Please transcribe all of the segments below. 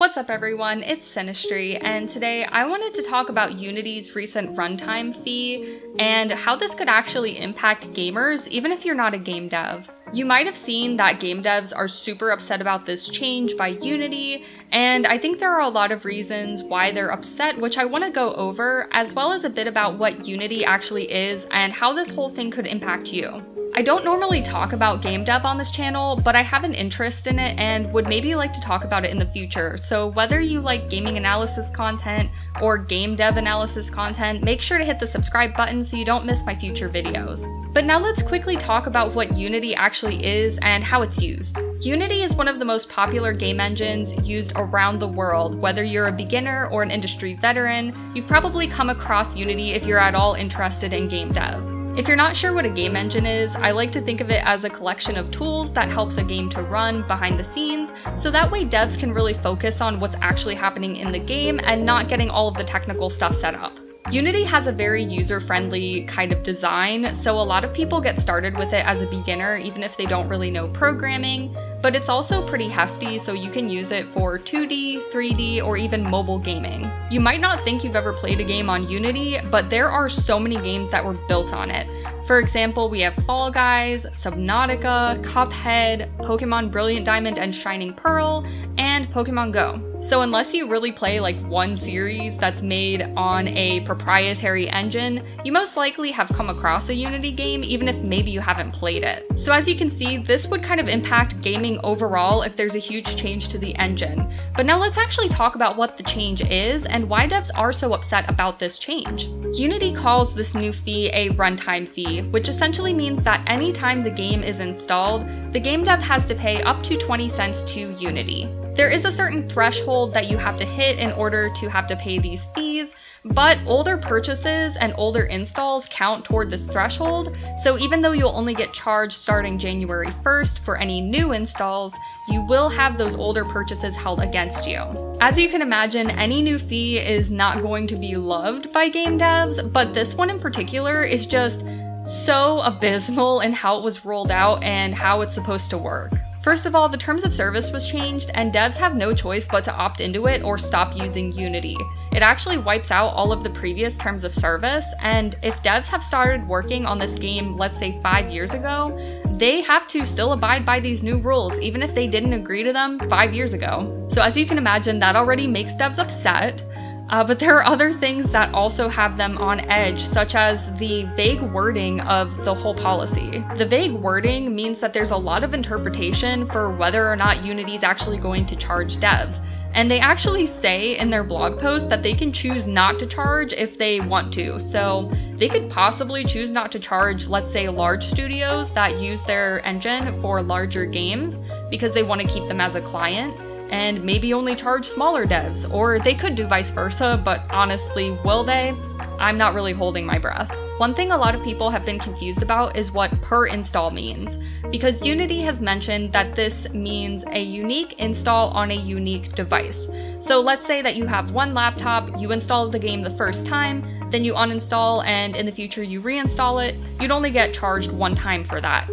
What's up everyone, it's Sinistry, and today I wanted to talk about Unity's recent runtime fee and how this could actually impact gamers even if you're not a game dev. You might have seen that game devs are super upset about this change by Unity, and I think there are a lot of reasons why they're upset, which I want to go over, as well as a bit about what Unity actually is and how this whole thing could impact you. I don't normally talk about game dev on this channel, but I have an interest in it and would maybe like to talk about it in the future. So whether you like gaming analysis content or game dev analysis content, make sure to hit the subscribe button so you don't miss my future videos. But now let's quickly talk about what Unity actually is and how it's used. Unity is one of the most popular game engines used around the world. Whether you're a beginner or an industry veteran, you've probably come across Unity if you're at all interested in game dev. If you're not sure what a game engine is, I like to think of it as a collection of tools that helps a game to run behind the scenes, so that way devs can really focus on what's actually happening in the game and not getting all of the technical stuff set up. Unity has a very user-friendly kind of design, so a lot of people get started with it as a beginner even if they don't really know programming, but it's also pretty hefty, so you can use it for 2D, 3D, or even mobile gaming. You might not think you've ever played a game on Unity, but there are so many games that were built on it. For example, we have Fall Guys, Subnautica, Cuphead, Pokemon Brilliant Diamond and Shining Pearl, and Pokemon Go. So unless you really play like one series that's made on a proprietary engine, you most likely have come across a Unity game even if maybe you haven't played it. So as you can see, this would kind of impact gaming overall if there's a huge change to the engine. But now let's actually talk about what the change is and why devs are so upset about this change. Unity calls this new fee a runtime fee, which essentially means that anytime the game is installed, the game dev has to pay up to 20 cents to Unity. There is a certain threshold that you have to hit in order to have to pay these fees, but older purchases and older installs count toward this threshold, so even though you'll only get charged starting January 1st for any new installs, you will have those older purchases held against you. As you can imagine, any new fee is not going to be loved by game devs, but this one in particular is just so abysmal in how it was rolled out and how it's supposed to work. First of all, the terms of service was changed, and devs have no choice but to opt into it or stop using Unity. It actually wipes out all of the previous terms of service, and if devs have started working on this game, let's say 5 years ago, they have to still abide by these new rules, even if they didn't agree to them 5 years ago. So as you can imagine, that already makes devs upset. But there are other things that also have them on edge, such as the vague wording of the whole policy. The vague wording means that there's a lot of interpretation for whether or not Unity is actually going to charge devs. And they actually say in their blog post that they can choose not to charge if they want to. So they could possibly choose not to charge, let's say, large studios that use their engine for larger games because they want to keep them as a client, and maybe only charge smaller devs, or they could do vice versa, but honestly, will they? I'm not really holding my breath. One thing a lot of people have been confused about is what per install means, because Unity has mentioned that this means a unique install on a unique device. So let's say that you have one laptop, you install the game the first time, then you uninstall, and in the future you reinstall it, you'd only get charged one time for that.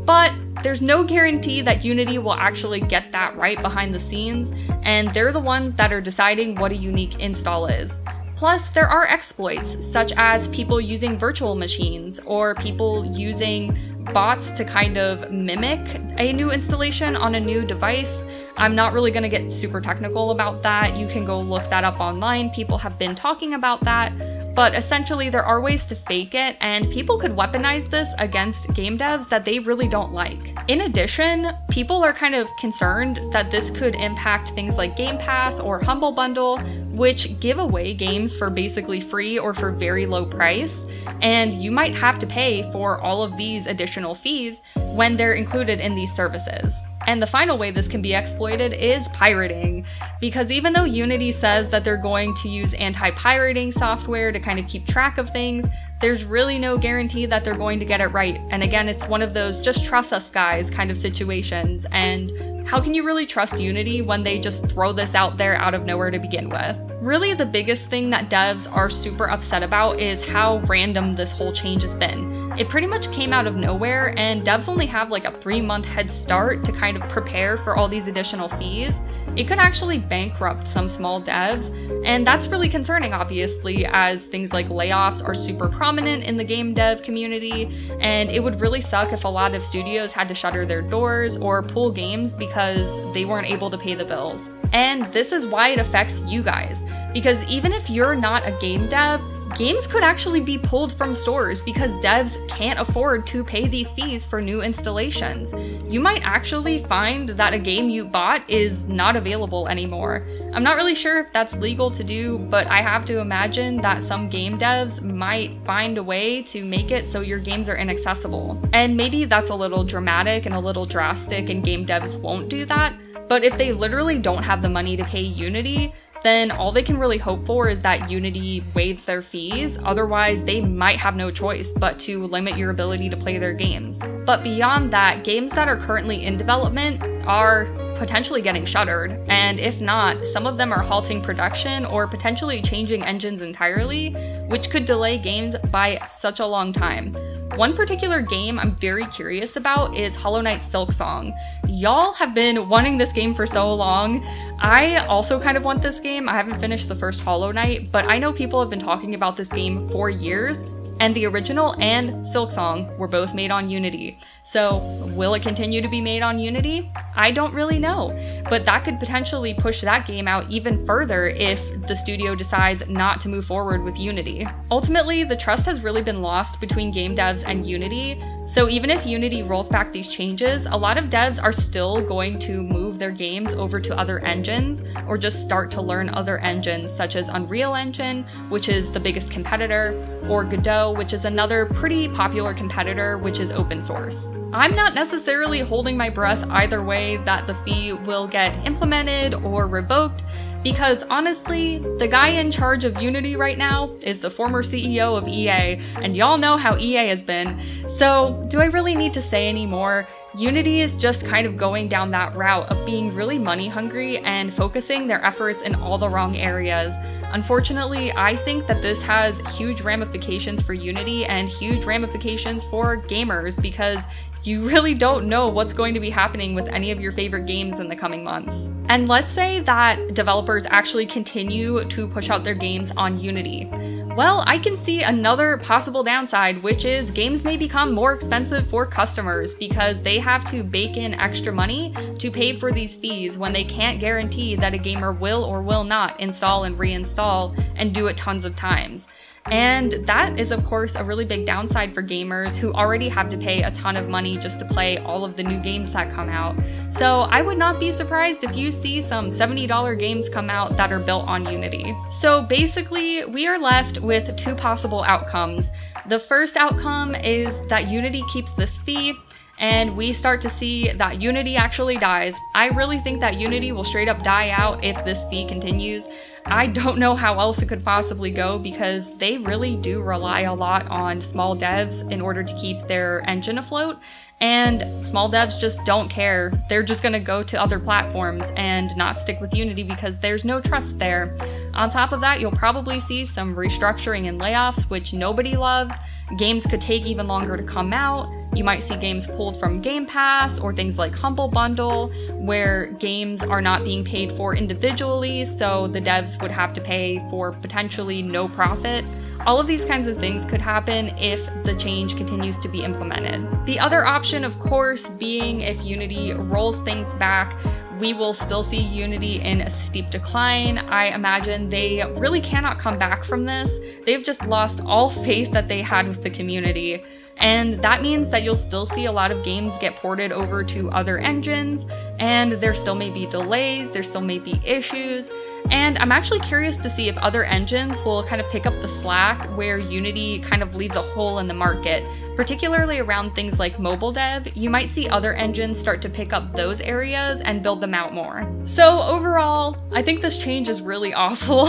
But there's no guarantee that Unity will actually get that right behind the scenes, and they're the ones that are deciding what a unique install is. Plus, there are exploits, such as people using virtual machines, or people using bots to kind of mimic a new installation on a new device. I'm not really going to get super technical about that. You can go look that up online. People have been talking about that. But essentially, there are ways to fake it, and people could weaponize this against game devs that they really don't like. In addition, people are kind of concerned that this could impact things like Game Pass or Humble Bundle, which give away games for basically free or for very low price, and you might have to pay for all of these additional fees when they're included in these services. And the final way this can be exploited is pirating, because even though Unity says that they're going to use anti-pirating software to kind of keep track of things, there's really no guarantee that they're going to get it right. And again, it's one of those just trust us guys kind of situations, and how can you really trust Unity when they just throw this out there out of nowhere to begin with? Really, the biggest thing that devs are super upset about is how random this whole change has been. It pretty much came out of nowhere, and devs only have like a 3-month head start to kind of prepare for all these additional fees. It could actually bankrupt some small devs, and that's really concerning, obviously, as things like layoffs are super prominent in the game dev community, and it would really suck if a lot of studios had to shutter their doors or pull games because they weren't able to pay the bills. And this is why it affects you guys, because even if you're not a game dev, games could actually be pulled from stores because devs can't afford to pay these fees for new installations. You might actually find that a game you bought is not available anymore. I'm not really sure if that's legal to do, but I have to imagine that some game devs might find a way to make it so your games are inaccessible. And maybe that's a little dramatic and a little drastic, and game devs won't do that, but if they literally don't have the money to pay Unity, then all they can really hope for is that Unity waives their fees. Otherwise, they might have no choice but to limit your ability to play their games. But beyond that, games that are currently in development are potentially getting shuttered, and if not, some of them are halting production or potentially changing engines entirely, which could delay games by such a long time. One particular game I'm very curious about is Hollow Knight Silksong. Y'all have been wanting this game for so long. I also kind of want this game. I haven't finished the first Hollow Knight, but I know people have been talking about this game for years, and the original and Silksong were both made on Unity. So will it continue to be made on Unity? I don't really know, but that could potentially push that game out even further if the studio decides not to move forward with Unity. Ultimately, the trust has really been lost between game devs and Unity, so even if Unity rolls back these changes, a lot of devs are still going to move their games over to other engines or just start to learn other engines such as Unreal Engine, which is the biggest competitor, or Godot, which is another pretty popular competitor, which is open source. I'm not necessarily holding my breath either way that the fee will get implemented or revoked, because honestly, the guy in charge of Unity right now is the former CEO of EA, and y'all know how EA has been. So do I really need to say any more? Unity is just kind of going down that route of being really money hungry and focusing their efforts in all the wrong areas. Unfortunately, I think that this has huge ramifications for Unity and huge ramifications for gamers, because you really don't know what's going to be happening with any of your favorite games in the coming months. And let's say that developers actually continue to push out their games on Unity. Well, I can see another possible downside, which is games may become more expensive for customers because they have to bake in extra money to pay for these fees when they can't guarantee that a gamer will or will not install and reinstall and do it tons of times. And that is, of course, a really big downside for gamers who already have to pay a ton of money just to play all of the new games that come out. So I would not be surprised if you see some $70 games come out that are built on Unity. So basically, we are left with two possible outcomes. The first outcome is that Unity keeps this fee, and we start to see that Unity actually dies. I really think that Unity will straight up die out if this fee continues. I don't know how else it could possibly go because they really do rely a lot on small devs in order to keep their engine afloat, and small devs just don't care. They're just gonna go to other platforms and not stick with Unity because there's no trust there. On top of that, you'll probably see some restructuring and layoffs, which nobody loves. Games could take even longer to come out. You might see games pulled from Game Pass or things like Humble Bundle, where games are not being paid for individually, so the devs would have to pay for potentially no profit. All of these kinds of things could happen if the change continues to be implemented. The other option, of course, being if Unity rolls things back, we will still see Unity in a steep decline. I imagine they really cannot come back from this. They've just lost all faith that they had with the community. And that means that you'll still see a lot of games get ported over to other engines, and there still may be delays, there still may be issues. And I'm actually curious to see if other engines will kind of pick up the slack where Unity kind of leaves a hole in the market, particularly around things like mobile dev. You might see other engines start to pick up those areas and build them out more. So overall, I think this change is really awful.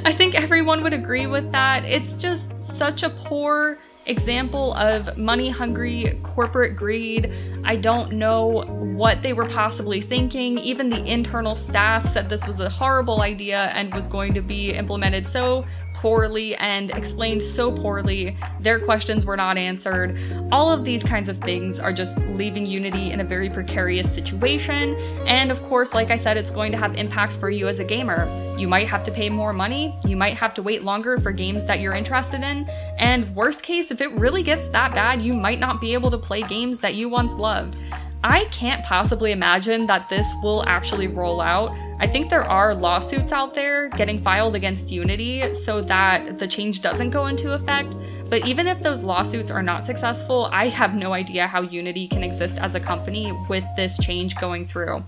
I think everyone would agree with that. It's just such a poor example of money-hungry corporate greed. I don't know what they were possibly thinking. Even the internal staff said this was a horrible idea and was going to be implemented so poorly and explained so poorly. Their questions were not answered. All of these kinds of things are just leaving Unity in a very precarious situation. And of course, like I said, it's going to have impacts for you as a gamer. You might have to pay more money, you might have to wait longer for games that you're interested in, and worst case, if it really gets that bad, you might not be able to play games that you once loved. I can't possibly imagine that this will actually roll out. I think there are lawsuits out there getting filed against Unity so that the change doesn't go into effect, but even if those lawsuits are not successful, I have no idea how Unity can exist as a company with this change going through.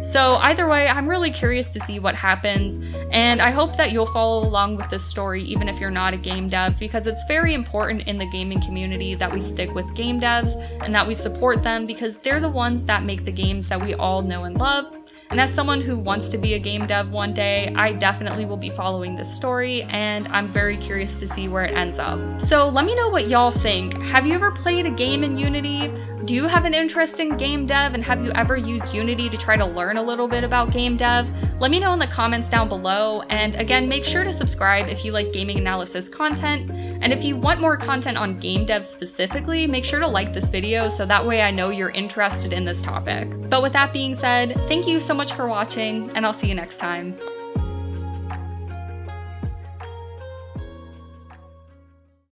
So either way, I'm really curious to see what happens, and I hope that you'll follow along with this story even if you're not a game dev, because it's very important in the gaming community that we stick with game devs and that we support them, because they're the ones that make the games that we all know and love. And as someone who wants to be a game dev one day, I definitely will be following this story, and I'm very curious to see where it ends up. So let me know what y'all think. Have you ever played a game in Unity? Do you have an interest in game dev, and have you ever used Unity to try to learn a little bit about game dev? Let me know in the comments down below, and again, make sure to subscribe if you like gaming analysis content. And if you want more content on game dev specifically, make sure to like this video so that way I know you're interested in this topic. But with that being said, thank you so much for watching, and I'll see you next time.